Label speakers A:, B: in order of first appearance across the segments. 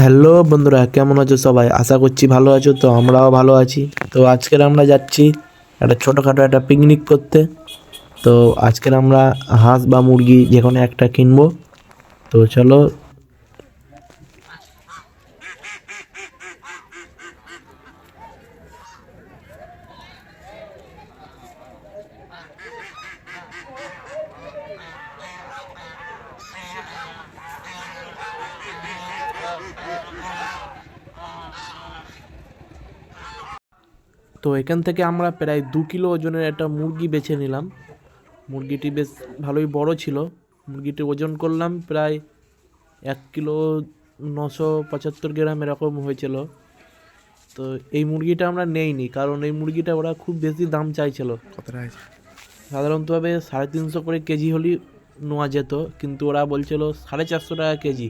A: Hello বন্ধুরা, কেমন আছো সবাই? আশা করছি ভালো আছো। তো আমরাও ভালো আছি। তো আজকের আমরা যাচ্ছি একটা ছোটোখাটো একটা পিকনিক করতে। তো আজকের আমরা হাঁস বা মুরগি যে কোনো একটা কিনবো। তো চলো। তো এখান থেকে আমরা প্রায় 2 কিলো ওজনের একটা মুরগি বেছে নিলাম। মুরগিটি বেশ ভালোই বড় ছিল। মুরগিটি ওজন করলাম প্রায় 1 কিলো 975 গ্রাম এরকম হয়েছিল। তো এই মুরগিটা আমরা নেইনি, কারণ এই মুরগিটা ওরা খুব বেশি দাম চাইছিল।
B: কতটা আছে?
A: সাধারণতভাবে 350 করে কেজি হলেই নেওয়া যেত, কিন্তু ওরা বলছিল 450 টাকা কেজি।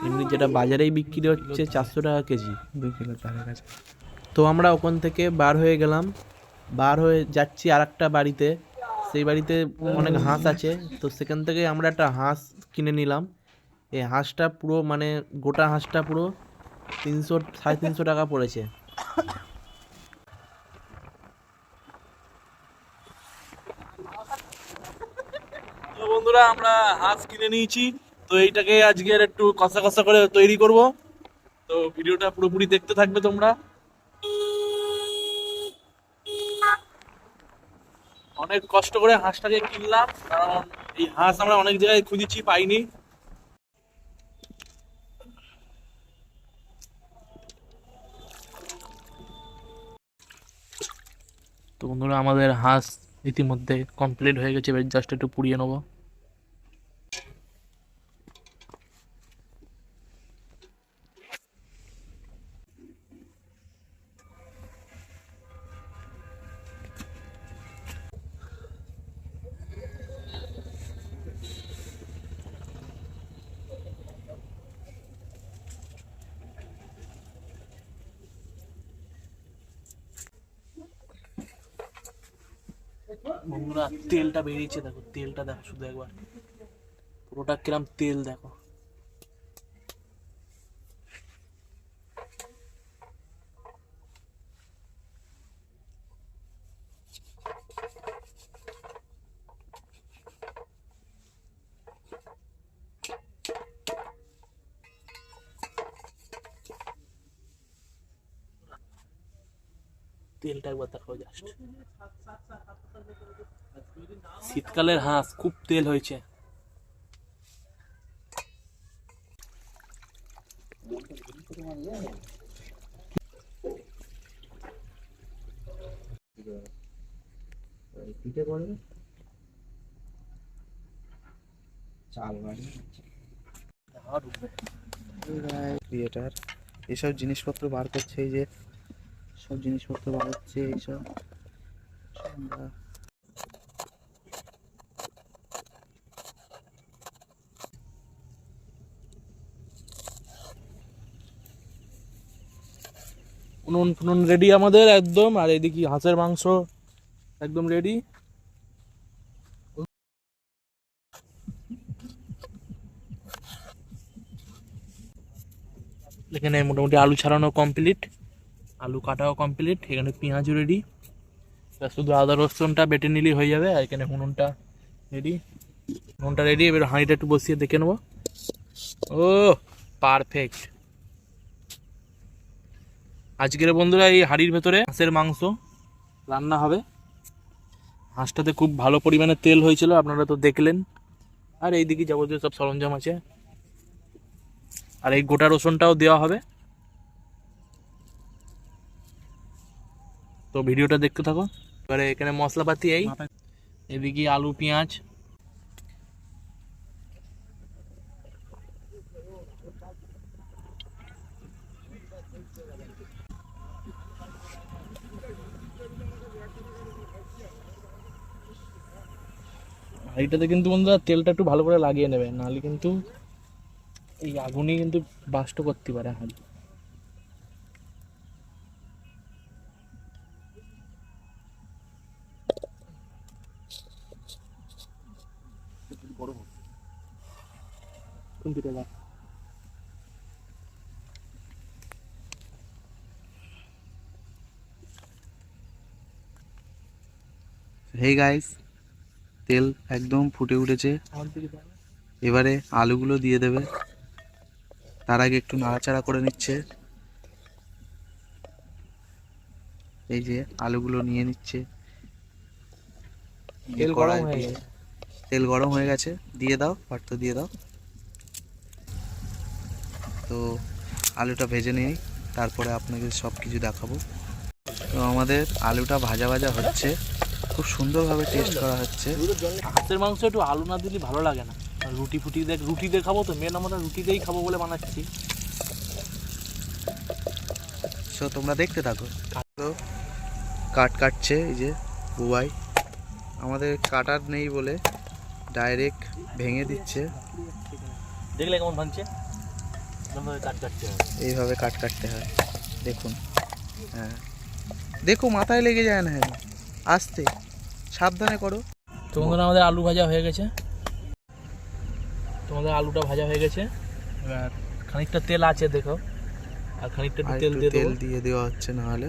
A: এমনি যেটা বাজারেই বিক্রি হচ্ছে 400 টাকা কেজি।
B: 2 কিলো ধারে কাছে।
A: তো আমরা ওখান থেকে বার হয়ে গেলাম, বার হয়ে যাচ্ছি আর একটা বাড়িতে। সেই বাড়িতে অনেক হাঁস আছে। তো সেখান থেকে আমরা একটা হাঁস কিনে নিলাম। এই হাঁসটা পুরো মানে গোটা হাঁসটা পুরো 300 350 টাকা পড়েছে।
C: তো বন্ধুরা, আমরা হাঁস কিনে নিয়েছি। তো এইটাকে আজকের একটু কষা কষা করে তৈরি করব। তো ভিডিওটা পুরোপুরি দেখতে থাকবে তোমরা। অনেক কষ্ট করে হাঁসটাকে কিনলাম, কারণ এই হাঁস আমরা অনেক জায়গায় খুঁজেছি, পাইনি। তো বন্ধুরা, আমাদের হাঁস ইতিমধ্যে কমপ্লিট হয়ে গেছে। এবার জাস্ট একটু পুড়িয়ে নেবো। বন্ধুরা, তেলটা বেরিয়েছে, দেখো তেলটা, দেখো শুধু একবার পুরোটা কিরম তেল দেখো। তেলটা একবার দেখো জাস্ট। শীতকালের হাঁস, খুব তেল হয়েছে।
B: পিঠে করবে চাল বাড়ি ক্রিয়েটার এসব জিনিসপত্র বার করছে। এই যে সব জিনিসপত্র বার হচ্ছে এইসব আমরা
C: উনুন ফুনুন রেডি আমাদের একদম। আর এদিকে হাঁসের মাংস একদম রেডি। এখানে মোটামুটি আলু ছাড়ানো কমপ্লিট, আলু কাটাও কমপ্লিট। এখানে পেঁয়াজও রেডি, শুধু আদা রসুনটা বেটে নিলেই হয়ে যাবে। আর এখানে উনুনটা রেডি, উনুনটা রেডি। এবার হাঁড়িটা একটু বসিয়ে দেখে নেবো। ও পারফেক্ট। আজকের বন্ধুরা এই হাঁড়ির ভেতরে হাঁসের মাংস রান্না হবে। হাঁসটাতে খুব ভালো পরিমাণে তেল হয়েছিল, আপনারা তো দেখলেন। আর এইদিকে যাবতীয় সব সরঞ্জাম আছে। আর এই গোটা রসুনটাও দেওয়া হবে। তো ভিডিওটা দেখতে থাকো। এবারে এখানে মশলাপাতি এই এদিকে আলু পেঁয়াজ। এইটাতে কিন্তু বন্ধুরা তেলটা একটু ভালো করে লাগিয়ে নেবে, নাহলে কিন্তু এই আগুনই কিন্তু বাস্ট করতে পারে হাঁড়ি।
B: হেই গাইস, তেল একদম ফুটে উঠেছে। এবারে আলুগুলো দিয়ে দেবে। তার আগে একটু নাড়াচাড়া করে নিচ্ছে। এই যে আলুগুলো নিয়ে নিচ্ছে।
C: তেল গরম হয়ে গেছে।
B: তেল গরম হয়ে গেছে, দিয়ে দাও, পার্থ দিয়ে দাও। তো আলুটা ভেজে নিই, তারপরে আপনাকে সব কিছু দেখাবো। তো আমাদের আলুটা ভাজা ভাজা হচ্ছে, খুব সুন্দরভাবে টেস্ট করা হচ্ছে।
C: হাঁসের মাংস একটু আলু না দিলে ভালো লাগে না। আর রুটি দিয়ে খাবো তো, মেন আমরা রুটি দিয়েই খাবো বলে বানাচ্ছি।
B: সো তোমরা দেখতে থাকো। তো কাটছে এই যে বুবাই, আমাদের কাটার নেই বলে ডাইরেক্ট ভেঙে দিচ্ছে।
C: দেখলে কেমন ভাঙছে, কাটতে হবে,
B: এইভাবে কাটতে হয়। দেখুন, হ্যাঁ দেখো মাথায় লেগে যায় না, হ্যাঁ আস্তে সাবধানে করো।
C: তো বন্ধুরা আমাদের আলু ভাজা হয়ে গেছে। তোমাদের আলুটা ভাজা হয়ে গেছে। এবার খানিকটা তেল আছে দেখো, আর খানিকটা
B: আর
C: তেল
B: একটু
C: দিয়ে
B: তেল
C: দেবো।
B: দিয়ে দেওয়া হচ্ছে, না হলে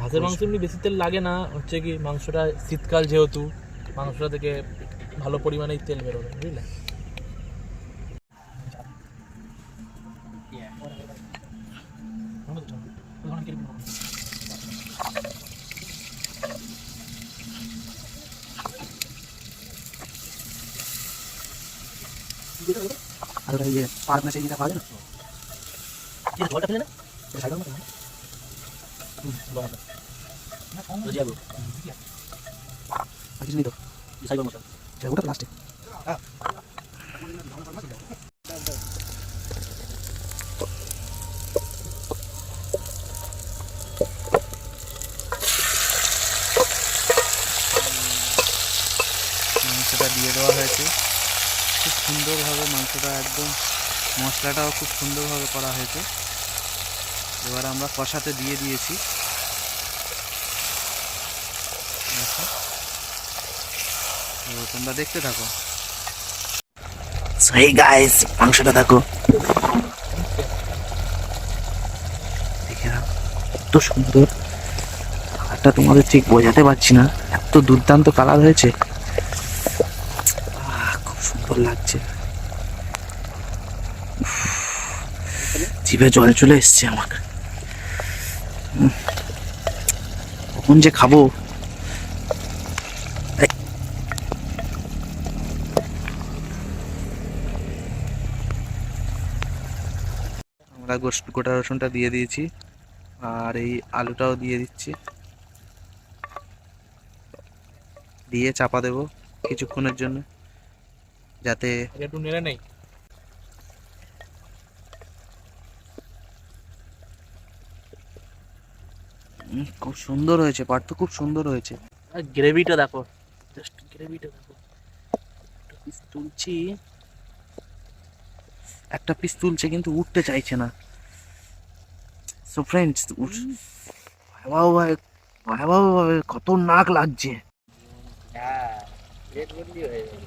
C: হাঁসের মাংস এমনি বেশি তেল লাগে না, হচ্ছে কি মাংসটা শীতকাল যেহেতু মাংসটা থেকে ভালো পরিমাণেই তেল বেরোবে, বুঝলে।
B: আর এই যে পাঁচ মাসে যেটা পাওয়া যায় না,
C: জলটা ফেলে না,
B: আর কিছু নেই তো, ওটা তো লাস্টে। মাংসটা দিয়ে দেওয়া হয়েছে, খুব সুন্দরভাবে মাংসটা একদম, মশলাটাও খুব সুন্দরভাবে করা হয়েছে। এবার আমরা কষাতে দিয়ে দিয়েছি। দেখো, তো তোমরা দেখতে থাকো। সেই গাইস, মাংসটা দেখো, দেখে নাও এত সুন্দর। কালারটা তোমাদের ঠিক বোঝাতে পারছি না, এত দুর্দান্ত কালার হয়েছে, খুব সুন্দর লাগছে। জিভে জল চলে এসছে আমার, কখন যে খাবো। আমরা গোটা রসুনটা দিয়ে দিয়েছি, আর এই আলুটাও দিয়ে দিচ্ছি, দিয়ে চাপা দেবো কিছুক্ষণের জন্য, যাতে
C: একটু নেড়ে নেই।
B: খুব সুন্দর হয়েছে, পার্থ খুব সুন্দর হয়েছে।
C: আর গ্রেভিটা দেখো, জাস্ট গ্রেভিটা দেখো। একটা পিস তুলছি,
B: একটা পিস তুলছে কিন্তু উঠতে চাইছে না। সো ফ্রেন্ডস, ভয়াবহভাবে খতরনাক লাগছে।
C: হ্যাঁ পেট ভর্তি হয়ে যাবে।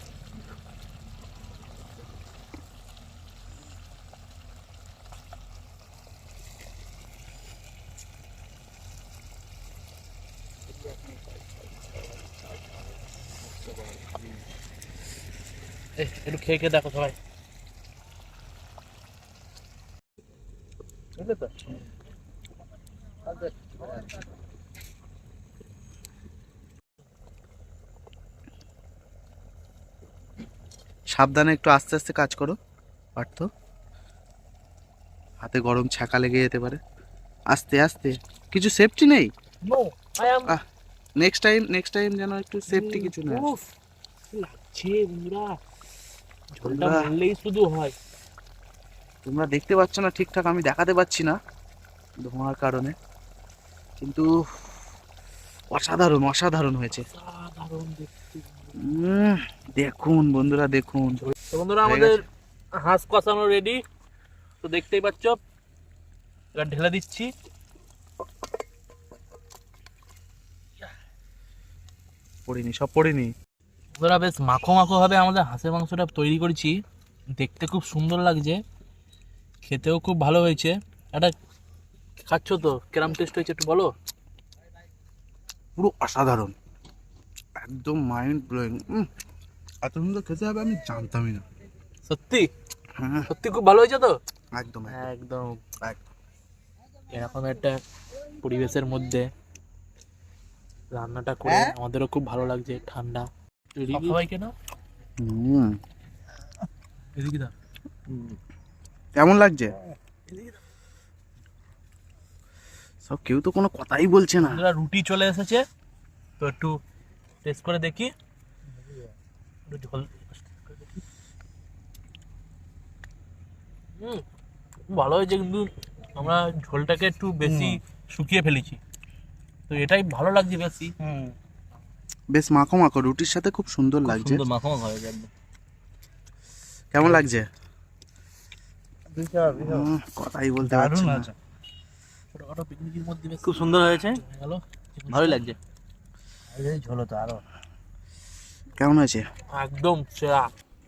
C: একটু খেয়ে খেয়ে দেখো সবাই, বুঝলে তো।
B: সাবধানে, একটু আস্তে আস্তে কাজ করো পার্থ, হাতে গরম ছ্যাঁকা লেগে যেতে পারে। আস্তে আস্তে, কিছু সেফটি নেই।
C: No I am
B: next time যেন একটু সেফটি কিছু নেই।
C: উফ, লাগছে বন্ধুরা, ঝোলটা
B: বন্ধুরা,
C: বললেই শুধু হয়।
B: তোমরা দেখতে পাচ্ছ না ঠিকঠাক, আমি দেখাতে পাচ্ছি না ধোঁয়ার কারণে, কিন্তু অসাধারণ অসাধারণ হয়েছে।
C: সাধারণ দেখতে।
B: দেখুন বন্ধুরা, দেখুন।
C: তো বন্ধুরা
B: হয়ে
C: আমাদের
B: গেছে।
C: হাঁস কষানো রেডি, তো দেখতেই পাচ্ছ। এবার ঢেলে দিচ্ছি।
B: পড়িনি, সব পড়িনি।
C: বন্ধুরা বেশ মাখো মাখো ভাবে আমাদের হাঁসের মাংসটা তৈরি করেছি, দেখতে খুব সুন্দর লাগছে, খেতেও খুব ভালো হয়েছে। এটা খাচ্ছ তো, কেরাম টেস্ট হয়েছে একটু বলো।
B: পুরো অসাধারণ। একদম মাইন্ড ব্লোয়িং। এত সুন্দর খেতে হবে আমি জানতামই না।
C: সত্যি
B: হ্যাঁ
C: সত্যি খুব ভালো হয়েছে তো।
B: একদম
C: একদম
B: একদম।
C: এরকম একটা পরিবেশের মধ্যে রান্নাটা করে আমাদেরও খুব ভালো লাগছে। ঠান্ডা সবাইকে না
B: হুম,
C: এদিকে দাও।
B: কেমন লাগছে? সব কেউ তো কোনো কথাই বলছে না।
C: বন্ধুরা রুটি চলে এসেছে, তো একটু টেস্ট করে দেখি। একটু ঝোল খুব ভালো হয়েছে, কিন্তু আমরা ঝোলটাকে একটু বেশি শুকিয়ে ফেলেছি, তো এটাই ভালো লাগছে বেশি।
B: বেশ মাখো মাখো, রুটির সাথে খুব সুন্দর লাগছে।
C: সুন্দর মাখো মাখো হয়েছে একদম।
B: কেমন লাগছে? কথাই বলতে পারছি না।
C: ছোটখাটো পিকনিকের মধ্যে বেশ খুব সুন্দর হয়েছে, ভালো ভালোই লাগছে। ঝোল তো আরো
B: কেমন হয়েছে?
C: একদম সেরা।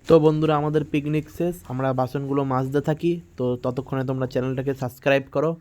A: তো বন্ধুরা, আমাদের পিকনিক শেষ, আমরা বাসনগুলো মাজতে থাকি। তো ততক্ষণে তোমরা চ্যানেলটাকে সাবস্ক্রাইব করো।